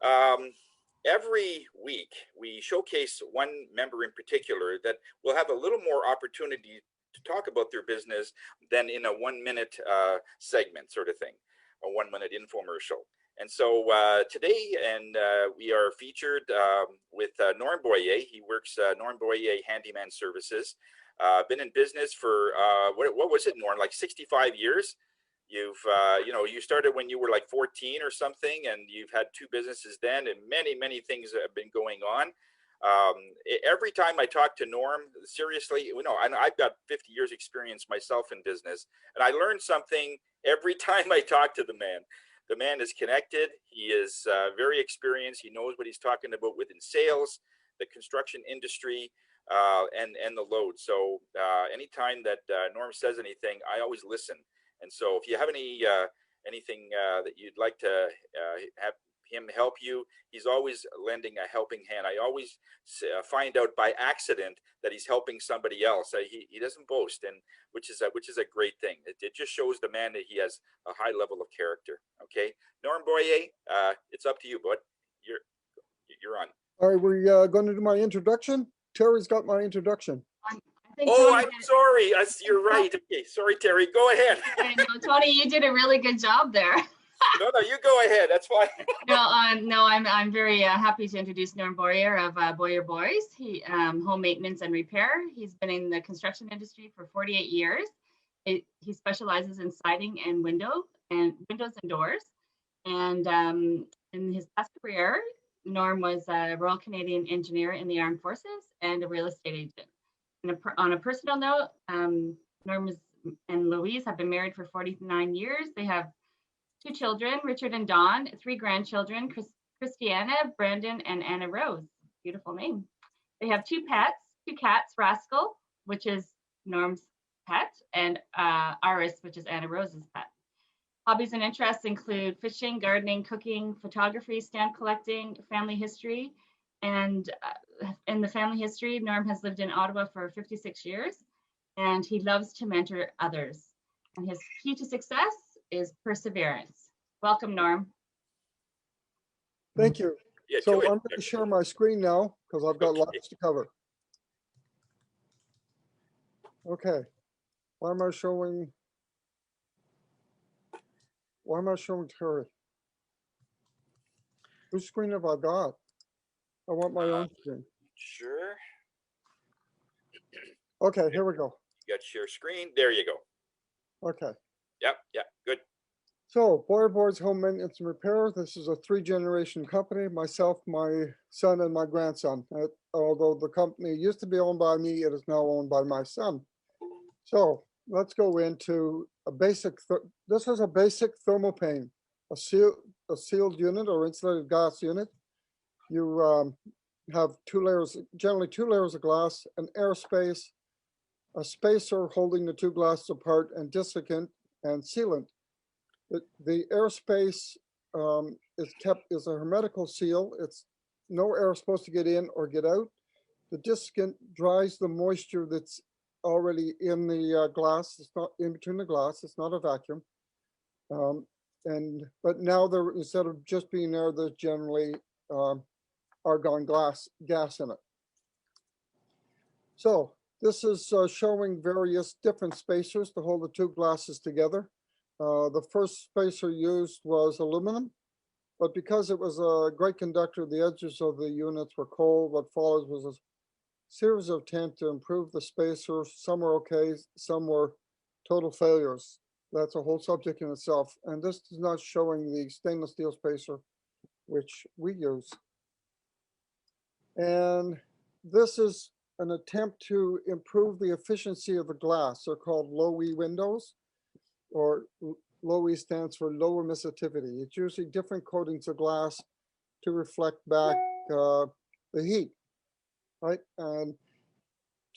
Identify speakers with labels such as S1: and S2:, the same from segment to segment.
S1: Um, every week, we showcase one member in particular that will have a little more opportunity to talk about their business than in a 1 minute segment sort of thing, a 1 minute infomercial. And so today, and we are featured with Norm Boyer. He works Norm Boyer Handyman Services. Been in business for what was it, Norm? Like 65 years. You've you started when you were like 14 or something, and you've had two businesses then, and many things have been going on. Every time I talk to Norm, seriously, I've got 50 years experience myself in business, and I learn something every time I talk to the man. The man is connected. He is very experienced. He knows what he's talking about within sales, the construction industry, and the load. So anytime that Norm says anything, I always listen. And so if you have anything that you'd like to have him help you, he's always lending a helping hand. I always find out by accident that he's helping somebody else. He doesn't boast, and which is a great thing. It just shows the man that he has a high level of character. Okay, Norm Boyer, it's up to you, bud. You're on.
S2: All right, we're going to do my introduction. Terry's got my introduction.
S1: Oh, I'm sorry. You're right. Okay, sorry, Terry. Go ahead.
S3: Tony, you did a really good job there.
S1: No, you go ahead. That's fine.
S3: I'm very happy to introduce Norm Boyer of Boyer Boys. He home maintenance and repair. He's been in the construction industry for 48 years. He specializes in siding and windows and doors. And in his past career, Norm was a Royal Canadian engineer in the Armed Forces and a real estate agent. And on a personal note, Norm and Louise have been married for 49 years. They have 2 children, Richard and Dawn, 3 grandchildren, Christiana, Brandon, and Anna Rose. Beautiful name. They have 2 pets, 2 cats, Rascal, which is Norm's pet, and Iris, which is Anna Rose's pet. Hobbies and interests include fishing, gardening, cooking, photography, stamp collecting, family history. And in the family history, Norm has lived in Ottawa for 56 years, and he loves to mentor others. And his key to success is perseverance. Welcome, Norm.
S2: Thank you. Yeah, so I'm going to share my screen now because I've got lots to cover. Okay. Why am I showing Terry? Whose screen have I got? I want my own screen.
S1: Sure.
S2: Okay, here we go.
S1: You got your screen. There you go.
S2: Okay.
S1: Yep, good.
S2: So, Boyer Boys Home Maintenance and Repair. This is a 3-generation company. Myself, my son, and my grandson. Although the company used to be owned by me, it is now owned by my son. So, let's go into a basic. This is a basic thermopane, a sealed unit or insulated glass unit. You have 2 layers, generally 2 layers of glass, an airspace, a spacer holding the 2 glasses apart, and desiccant and sealant. The airspace is a hermetical seal. It's no air is supposed to get in or get out. The desiccant dries the moisture that's already in the glass. It's not in between the glass. It's not a vacuum. But now instead of just being air, there's generally argon gas in it. So this is showing various different spacers to hold the 2 glasses together. The first spacer used was aluminum, but because it was a great conductor, the edges of the units were cold. What followed was a series of attempts to improve the spacer. Some were okay, some were total failures. That's a whole subject in itself. And this is not showing the stainless steel spacer, which we use. And this is an attempt to improve the efficiency of the glass. They're called low E windows, or low E stands for low emissivity. It's usually different coatings of glass to reflect back the heat, right? And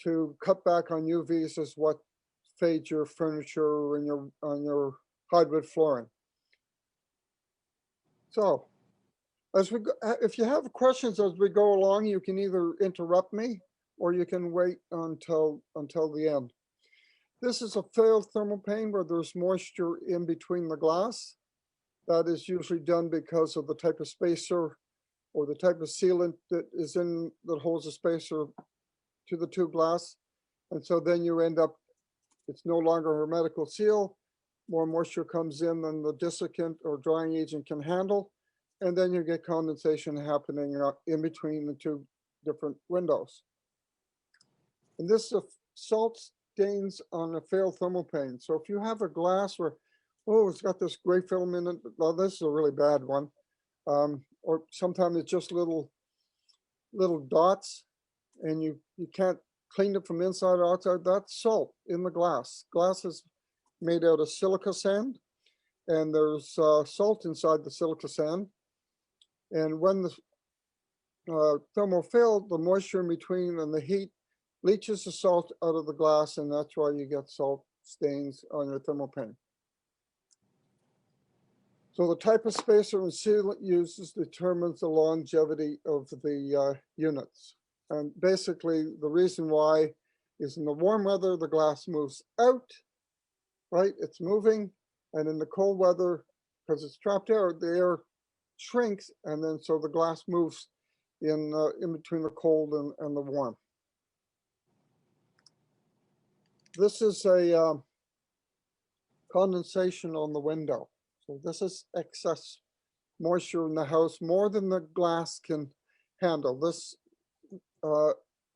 S2: to cut back on UVs is what fades your furniture and on your hardwood flooring. So, as we go, if you have questions as we go along, you can either interrupt me or you can wait until the end. This is a failed thermopane where there's moisture in between the glass. That is usually done because of the type of spacer or the type of sealant that holds the spacer to the tube glass. And so then you end up, it's no longer a hermetical seal. More moisture comes in than the desiccant or drying agent can handle. And then you get condensation happening in between the two different windows. And this is salt stains on a failed thermopane. So if you have a glass where, oh, it's got this gray film in it, well, this is a really bad one. Or sometimes it's just little dots and you can't clean it from inside or outside. That's salt in the glass. Glass is made out of silica sand, and there's salt inside the silica sand. And when the thermal failed, the moisture in between and the heat leaches the salt out of the glass, and that's why you get salt stains on your thermopane. So the type of spacer and sealant used determines the longevity of the units. And basically the reason why is in the warm weather, the glass moves out, right? It's moving. And in the cold weather, because it's trapped air, the air shrinks. And then so the glass moves in between the cold and the warm. This is a condensation on the window. So this is excess moisture in the house, more than the glass can handle. This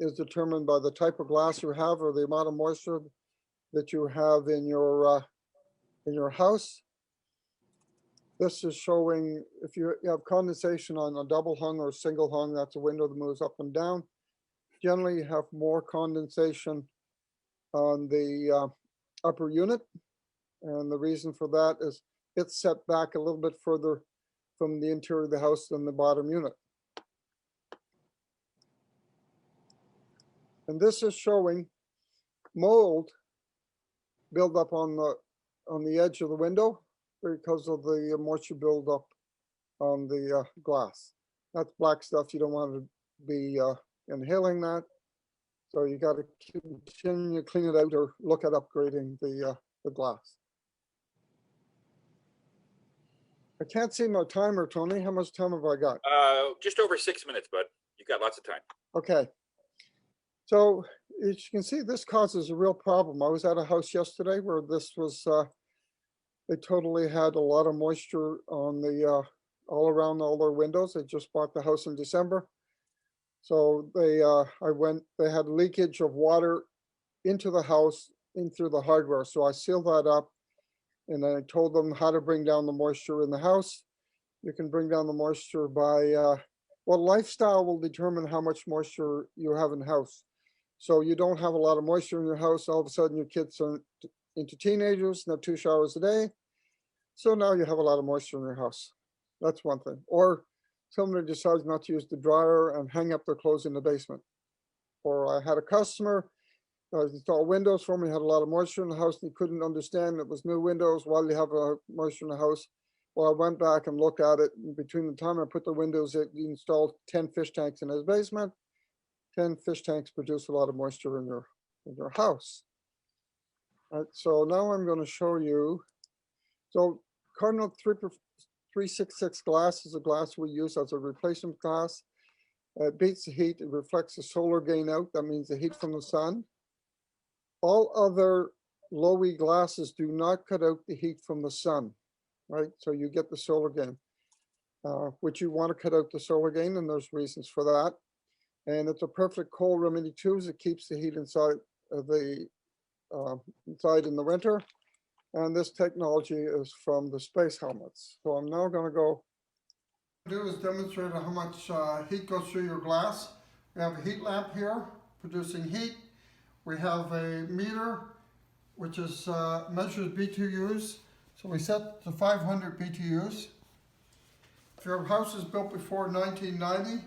S2: is determined by the type of glass you have or the amount of moisture that you have in your house. This is showing if you have condensation on a double hung or single hung, that's a window that moves up and down. Generally, you have more condensation on the upper unit. And the reason for that is it's set back a little bit further from the interior of the house than the bottom unit. And this is showing mold buildup on the edge of the window because of the moisture buildup on the glass. That's black stuff. You don't want to be inhaling that. So you got to continue to clean it out or look at upgrading the glass. I can't see my timer, Tony. How much time have I got?
S1: Just over 6 minutes, bud. You've got lots of time.
S2: Okay. So as you can see, this causes a real problem. I was at a house yesterday where this was, they totally had a lot of moisture on the, all around all their windows. They just bought the house in December. So they had leakage of water into the house, in through the hardware. So I sealed that up. And I told them how to bring down the moisture in the house. You can bring down the moisture by, well, lifestyle will determine how much moisture you have in the house. So you don't have a lot of moisture in your house. All of a sudden your kids turn into teenagers and have 2 showers a day. So now you have a lot of moisture in your house. That's one thing. Or somebody decides not to use the dryer and hang up their clothes in the basement. Or I had a customer install windows for me, had a lot of moisture in the house, and he couldn't understand it was new windows. Why do you have moisture in the house? Well, I went back and looked at it. And between the time I put the windows in, he installed 10 fish tanks in his basement. 10 fish tanks produce a lot of moisture in your house. So now I'm going to show you. So Cardinal 366 glass is a glass we use as a replacement glass. It beats the heat. It reflects the solar gain out. That means the heat from the sun. All other low E glasses do not cut out the heat from the sun, right? So you get the solar gain, which you want to cut out the solar gain, and there's reasons for that. And it's a perfect cold remedy too, as it keeps the heat inside inside in the winter. And this technology is from the space helmets. So I'm now going to go. What I'm going to do is demonstrate how much heat goes through your glass. We have a heat lamp here producing heat. We have a meter, which is measures BTUs. So we set to 500 BTUs. If your house is built before 1990,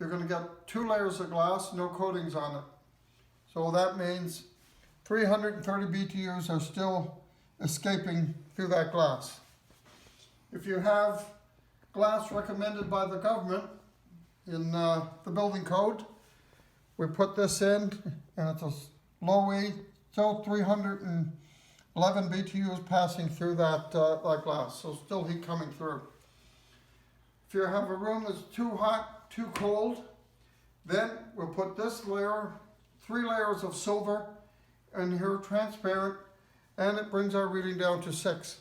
S2: you're going to get 2 layers of glass, no coatings on it. So that means 330 BTUs are still escaping through that glass. If you have glass recommended by the government in the building code, we put this in, and it's a low E, still 311 BTUs passing through that glass, so still heat coming through. If you have a room that's too hot, too cold, then we'll put this layer, 3 layers of silver in here, transparent, and it brings our reading down to 6.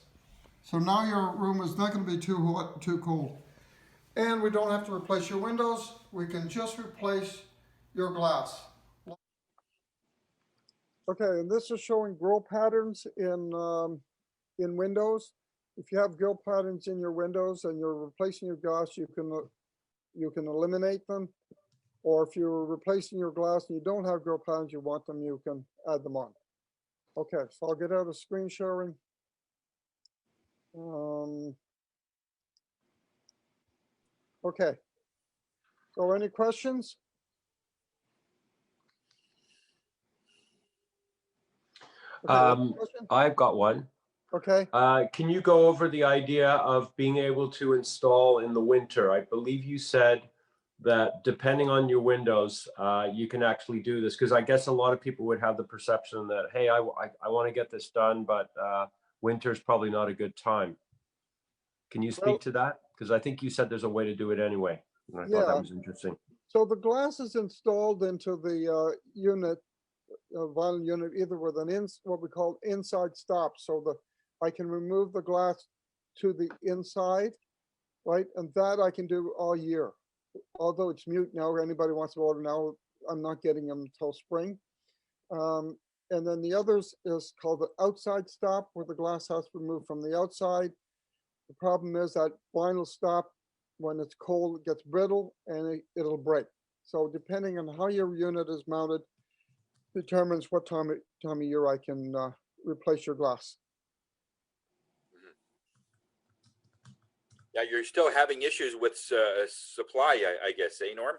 S2: So now your room is not going to be too hot, too cold. And we don't have to replace your windows. We can just replace your glass. Okay, and this is showing grill patterns in windows. If you have grill patterns in your windows and you're replacing your glass, you can eliminate them. Or if you're replacing your glass and you don't have grill patterns, you want them, you can add them on. Okay, so I'll get out of screen sharing. Okay. So any questions? Okay, question?
S4: I've got one.
S2: Okay.
S4: Can you go over the idea of being able to install in the winter? I believe you said that depending on your windows, you can actually do this, because I guess a lot of people would have the perception that, hey, I want to get this done, but winter is probably not a good time. Can you speak to that? Because I think you said there's a way to do it anyway. And I thought that was interesting.
S2: So the glass is installed into the unit, vinyl unit, either with an what we call inside stop. So I can remove the glass to the inside, right? And that I can do all year. Although it's mute now, anybody wants to order now, I'm not getting them until spring. And then the others is called the outside stop, where the glass has to be removed from the outside. The problem is that vinyl stop, when it's cold, it gets brittle and it'll break. So depending on how your unit is mounted, determines what time of year I can replace your glass.
S1: Yeah, you're still having issues with supply, I guess, eh, Norm?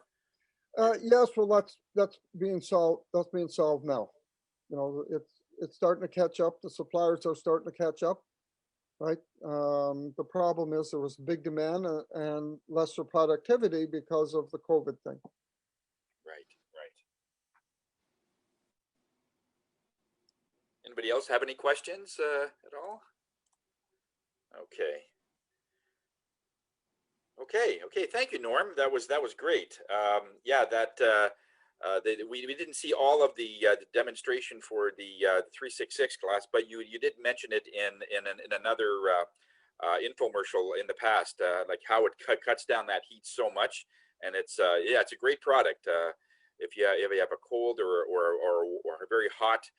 S2: Yes, well, that's being solved. That's being solved now. You know, it's starting to catch up. The suppliers are starting to catch up, right? The problem is there was big demand and lesser productivity because of the COVID thing.
S1: Right. Anybody else have any questions at all? Okay. Thank you, Norm. That was great. Yeah, we didn't see all of the demonstration for the 366 glass, but you did mention it in another infomercial in the past, like how it cuts down that heat so much, and it's a great product. If you have a cold or a very hot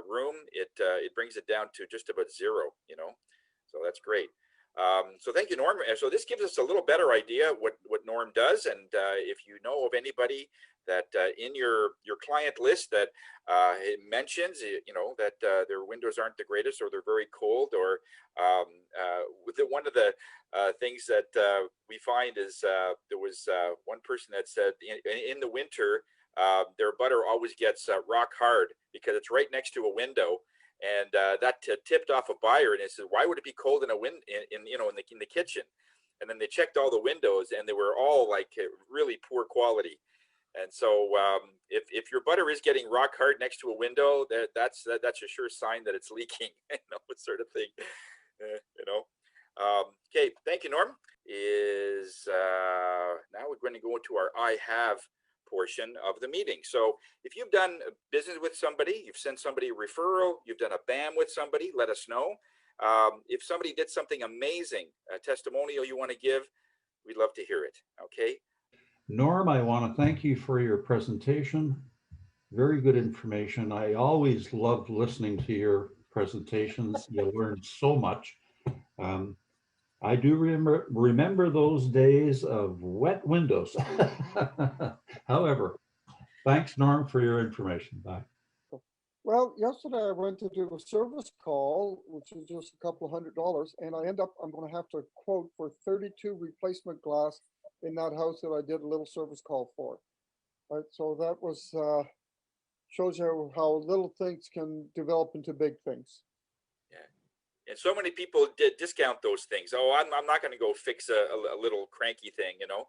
S1: room, it brings it down to just about 0. You know, so that's great. So thank you, Norm. So this gives us a little better idea what Norm does, and if you know of anybody that in your client list that it mentions, you know, that their windows aren't the greatest, or they're very cold, or one of the things that we find is there was one person that said in the winter their butter always gets rock hard because it's right next to a window. And that tipped off a buyer, and he said, "Why would it be cold in in the kitchen?" And then they checked all the windows, and they were all like really poor quality. And so, if your butter is getting rock hard next to a window, that's a sure sign that it's leaking. You know, sort of thing. You know. Okay, thank you, Norm. Now we're going to go into our I have portion of the meeting. So if you've done business with somebody, you've sent somebody a referral, you've done a BAM with somebody, let us know. If somebody did something amazing, a testimonial you want to give, we'd love to hear it. Okay.
S5: Norm, I want to thank you for your presentation. Very good information. I always loved listening to your presentations. You learn so much. I do remember those days of wet windows. However, thanks, Norm, for your information. Bye.
S2: Well, yesterday I went to do a service call, which is just a couple of $100, and I'm going to have to quote for 32 replacement glass in that house that I did a little service call for. Right, so that was shows you how little things can develop into big things.
S1: And so many people did discount those things. Oh, I'm not going to go fix a little cranky thing, you know.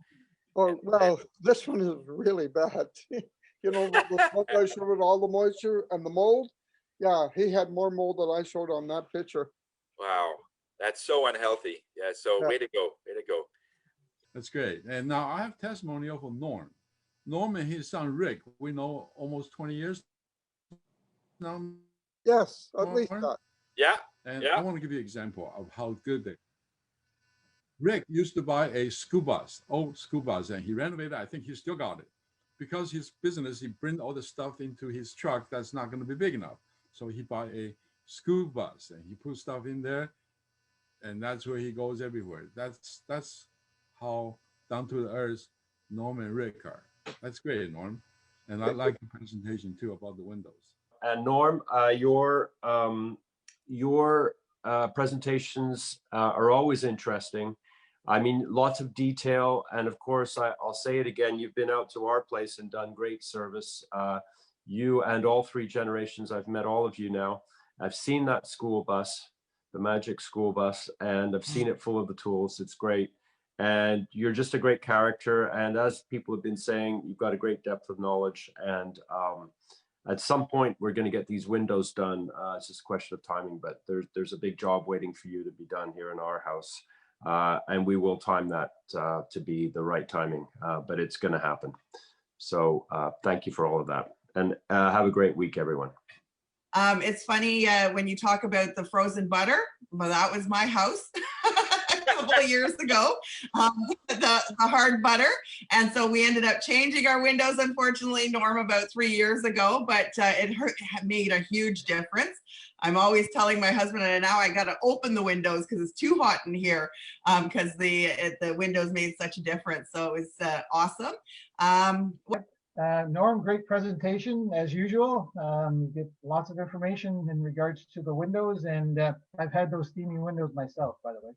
S2: Oh, well, this one is really bad. You know, the smoke I showed all the moisture and the mold. Yeah, he had more mold than I showed on that picture.
S1: Wow, that's so unhealthy. Yeah, so way to go.
S6: That's great. And now I have testimonial from Norm. Norm and his son Rick, we know almost 20 years now.
S2: Yes, at least
S6: Norm?
S2: that.
S1: Yeah,
S6: And
S1: yeah.
S6: I want to give you an example of how good they. Rick used to buy a school bus, old school bus, and he renovated. I think he still got it because his business. He bring all the stuff into his truck that's not going to be big enough. So he buy a school bus and he put stuff in there, and that's where he goes everywhere. That's how down to the earth Norm and Rick are. That's great, Norm. And I like the presentation too about the windows.
S4: And Norm, your presentations are always interesting. I mean, lots of detail. And of course, I'll say it again, you've been out to our place and done great service. You and all three generations, I've met all of you now. I've seen that school bus, the magic school bus, and I've seen it full of the tools. It's great. And you're just a great character. And as people have been saying, you've got a great depth of knowledge. And at some point, we're going to get these windows done. It's just a question of timing, but there's a big job waiting for you to be done here in our house. And we will time that to be the right timing, but it's going to happen. So thank you for all of that. And have a great week, everyone.
S7: It's funny when you talk about the frozen butter. Well, that was my house a couple of years ago, the hard butter. And so we ended up changing our windows, unfortunately, Norm, about 3 years ago, but it made a huge difference. I'm always telling my husband, and now I got to open the windows because it's too hot in here because the windows made such a difference. So it was awesome.
S8: Norm, great presentation as usual. Get lots of information in regards to the windows, and I've had those steamy windows myself, by the way.